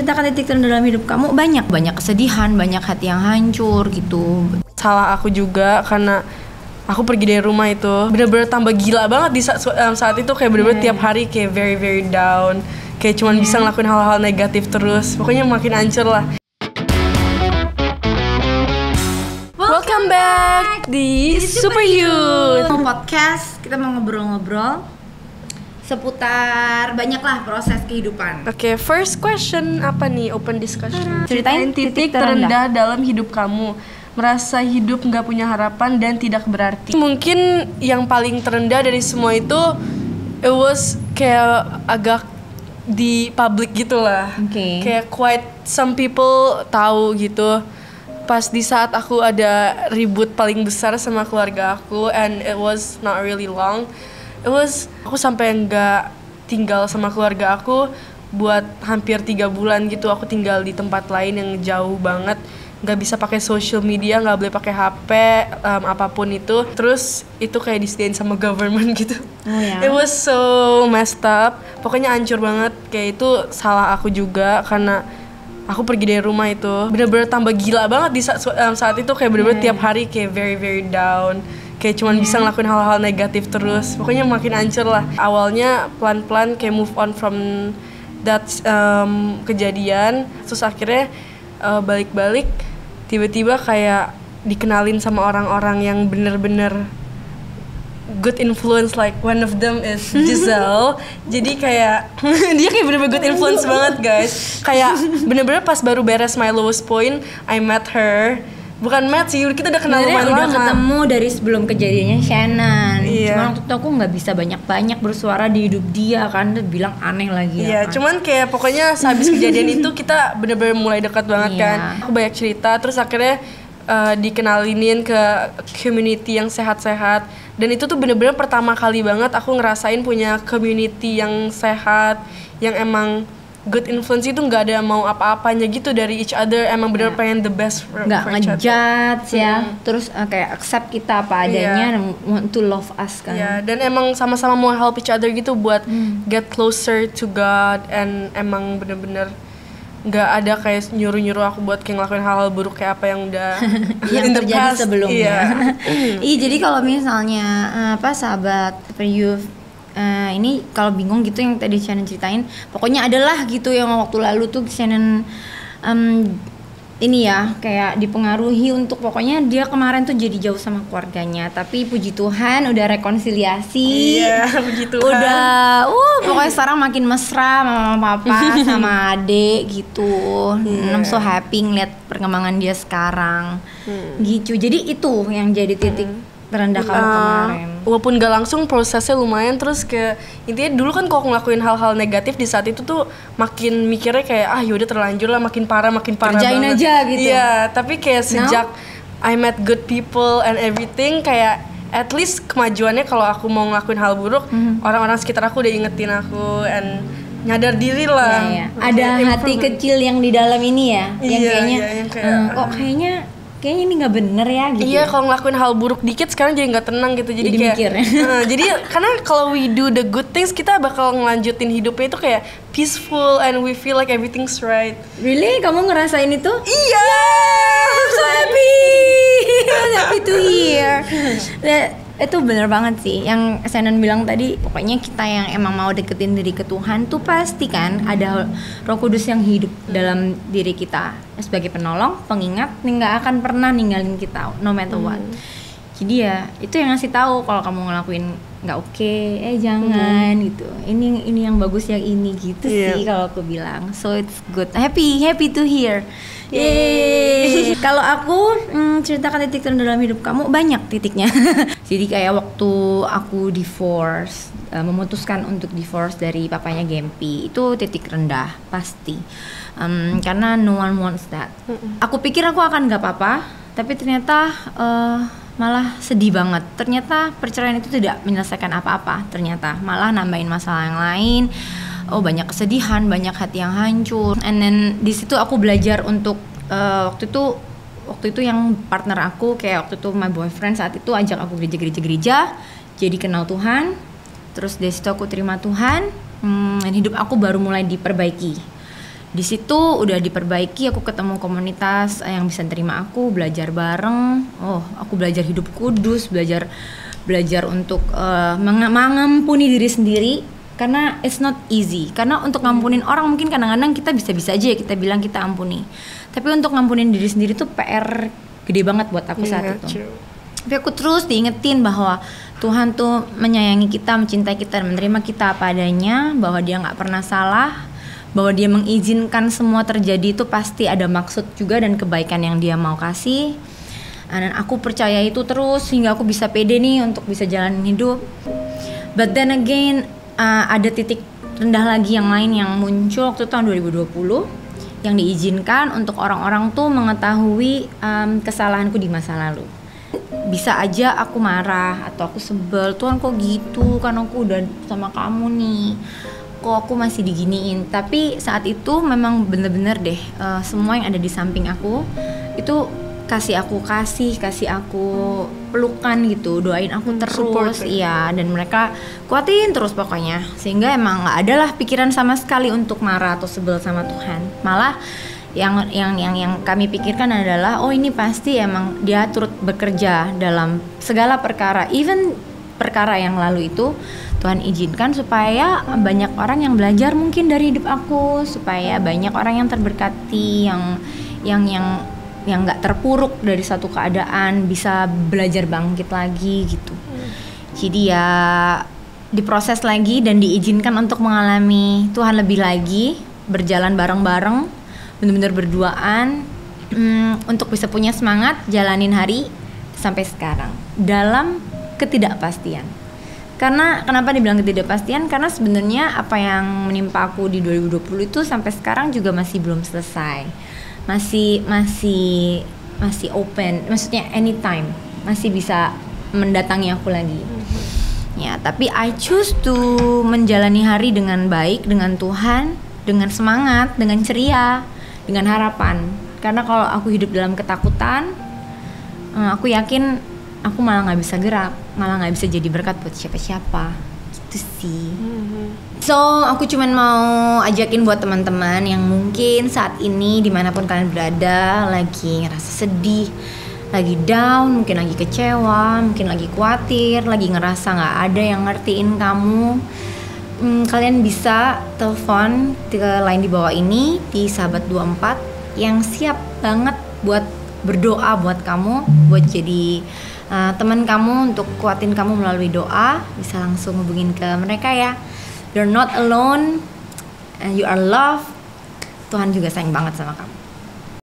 ceritakan titik terendah dalam hidup kamu. Banyak kesedihan, banyak hati yang hancur gitu. Salah aku juga karena aku pergi dari rumah itu bener-bener tambah gila banget di saat itu, kayak bener-bener tiap hari kayak very very down, kayak cuman bisa ngelakuin hal-hal negatif terus, pokoknya makin hancur lah. Welcome back di Super Youth Podcast. Kita mau ngobrol-ngobrol seputar banyaklah proses kehidupan. Oke, first question apa nih? Open discussion. Ceritain titik terendah dalam hidup kamu. Merasa hidup nggak punya harapan dan tidak berarti. Mungkin yang paling terendah dari semua itu, it was kayak agak di public gitulah. Kayak quite some people tahu gitu. Pas di saat aku ada ribut paling besar sama keluarga aku, and it was not really long. Aku sampai nggak tinggal sama keluarga aku buat hampir 3 bulan gitu. Aku tinggal di tempat lain yang jauh banget, nggak bisa pakai social media, nggak boleh pakai HP, apapun itu. Terus itu kayak disediain sama government gitu. It was so messed up. Pokoknya hancur banget. Kayak itu salah aku juga karena aku pergi dari rumah itu bener-bener tambah gila banget di saat itu, kayak bener-bener tiap hari kayak very very down, kayak cuman bisa ngelakuin hal-hal negatif terus, pokoknya makin hancur lah. Awalnya pelan-pelan kayak move on from that kejadian, terus akhirnya balik-balik tiba-tiba kayak dikenalin sama orang-orang yang bener-bener good influence, like one of them is Giselle. Jadi kayak dia kayak bener-bener good influence banget guys. Kayak bener-bener pas baru beres My Lowest Point, I met her. Bukan met sih, kita udah kenal lumayan lama. Udah ketemu dari sebelum kejadiannya Shannon. Iya. Cuman waktu itu aku nggak bisa banyak-banyak bersuara di hidup dia kan, dia bilang aneh lagi. Iya, kan? Cuman kayak pokoknya sehabis kejadian itu kita bener-bener mulai dekat banget kan. Aku banyak cerita, terus akhirnya dikenalinin ke community yang sehat-sehat, dan itu tuh bener-bener pertama kali banget aku ngerasain punya community yang sehat, yang emang good influence. Itu nggak ada mau apa-apanya gitu dari each other, emang bener pengen the best for each other. Nggak ngejudge ya, terus kayak accept kita apa adanya, dan want to love us kan. Dan emang sama-sama mau help each other gitu buat get closer to God, and emang bener-bener nggak ada kayak nyuruh-nyuruh aku buat kayak ngelakuin hal-hal buruk kayak apa yang udah yang terjadi sebelumnya. Iya, jadi kalau misalnya sahabat Super Youth ini kalau bingung gitu yang tadi Shannon ceritain, pokoknya adalah gitu yang waktu lalu tuh Shannon ini ya kayak dipengaruhi untuk pokoknya dia kemarin tuh jadi jauh sama keluarganya, tapi puji Tuhan udah rekonsiliasi. Iya, puji Tuhan. Udah pokoknya sekarang makin mesra sama mama papa sama adik gitu. I'm so happy ngeliat perkembangan dia sekarang. Gitu. Jadi itu yang jadi titik terendah kamu kemarin. Walaupun gak langsung, prosesnya lumayan. Terus kayak intinya dulu kan kalau ngelakuin hal-hal negatif di saat itu tuh makin mikirnya kayak yaudah terlanjur lah, makin parah kerjain banget aja gitu. Iya, tapi kayak sejak I met good people and everything, kayak at least kemajuannya kalau aku mau ngelakuin hal buruk, orang-orang sekitar aku udah ingetin aku and nyadar diri lah. Ada hati kecil yang di dalam ini ya, yang kayaknya yang kayak, kok kayaknya ini nggak bener ya gitu. Iya, kalau ngelakuin hal buruk dikit sekarang jadi nggak tenang gitu. Jadi kayak mikirnya. Jadi karena kalau we do the good things, kita bakal ngelanjutin hidupnya itu kayak peaceful and we feel like everything's right. Really? Kamu ngerasain itu? Iya. I'm so happy. Happy to hear. Itu bener banget sih yang Shannon bilang tadi. Pokoknya kita yang emang mau deketin diri ke Tuhan tuh pasti kan ada Roh Kudus yang hidup dalam diri kita sebagai penolong, pengingat, nggak akan pernah ninggalin kita no matter what. Jadi ya itu yang ngasih tahu kalau kamu ngelakuin nggak oke, jangan gitu. Ini yang bagus yang ini gitu sih kalau aku bilang. So it's good. Happy to hear. Yeay. Kalau aku ceritakan titik terendah dalam hidup kamu, banyak titiknya. Jadi kayak waktu aku divorce, memutuskan untuk divorce dari papanya Gempi, itu titik rendah pasti. Karena no one wants that. Aku pikir aku akan nggak apa-apa, tapi ternyata malah sedih banget. Ternyata perceraian itu tidak menyelesaikan apa-apa. Ternyata malah nambahin masalah yang lain. Banyak kesedihan, banyak hati yang hancur. And then di situ aku belajar untuk waktu itu yang partner aku, kayak waktu itu my boyfriend saat itu ajak aku gereja, jadi kenal Tuhan. Terus dari situ aku terima Tuhan, dan hidup aku baru mulai diperbaiki. Di situ udah diperbaiki, aku ketemu komunitas yang bisa terima aku, belajar bareng. Oh, aku belajar hidup kudus, belajar untuk mengampuni diri sendiri, karena it's not easy. Karena untuk ngampunin orang mungkin kadang-kadang kita bisa-bisa aja ya kita bilang kita ampuni. Tapi untuk ngampunin diri sendiri tuh PR gede banget buat aku saat itu. True. Tapi aku terus diingetin bahwa Tuhan tuh menyayangi kita, mencintai kita, dan menerima kita apa adanya, bahwa Dia nggak pernah salah, bahwa Dia mengizinkan semua terjadi itu pasti ada maksud juga dan kebaikan yang Dia mau kasih. Dan aku percaya itu terus hingga aku bisa pede nih untuk bisa jalanin hidup. But then again, ada titik rendah lagi yang lain yang muncul waktu tahun 2020 yang diizinkan untuk orang-orang tuh mengetahui kesalahanku di masa lalu. Bisa aja aku marah atau aku sebel, Tuhan kok gitu, kan aku udah sama kamu nih, kok aku masih diginiin. Tapi saat itu memang bener-bener deh, semua yang ada di samping aku itu kasih aku pelukan gitu, doain aku terus, iya, dan mereka kuatin terus pokoknya, sehingga emang nggak ada lah pikiran sama sekali untuk marah atau sebel sama Tuhan. Malah yang kami pikirkan adalah, oh ini pasti emang Dia turut bekerja dalam segala perkara, even perkara yang lalu itu Tuhan izinkan supaya banyak orang yang belajar mungkin dari hidup aku, supaya banyak orang yang terberkati, yang nggak terpuruk dari satu keadaan bisa belajar bangkit lagi gitu. Jadi ya diproses lagi dan diizinkan untuk mengalami Tuhan lebih lagi, berjalan bareng-bareng, benar-benar berduaan, untuk bisa punya semangat jalanin hari sampai sekarang dalam ketidakpastian. Karena kenapa dibilang ketidakpastian? Karena sebenarnya apa yang menimpa aku di 2020 itu sampai sekarang juga masih belum selesai. Masih open, maksudnya anytime masih bisa mendatangi aku lagi. Ya, tapi I choose to menjalani hari dengan baik, dengan Tuhan, dengan semangat, dengan ceria, dengan harapan. Karena kalau aku hidup dalam ketakutan, aku yakin aku malah nggak bisa gerak, malah nggak bisa jadi berkat buat siapa-siapa. Gitu sih. So, aku cuman mau ajakin buat teman-teman yang mungkin saat ini dimanapun kalian berada lagi ngerasa sedih, lagi down, mungkin lagi kecewa, mungkin lagi khawatir, lagi ngerasa nggak ada yang ngertiin kamu. Kalian bisa telepon ke line di bawah ini di Sahabat 24 yang siap banget buat berdoa buat kamu, buat jadi teman kamu untuk kuatin kamu melalui doa. Bisa langsung hubungin ke mereka ya. You're not alone, and you are loved. Tuhan juga sayang banget sama kamu.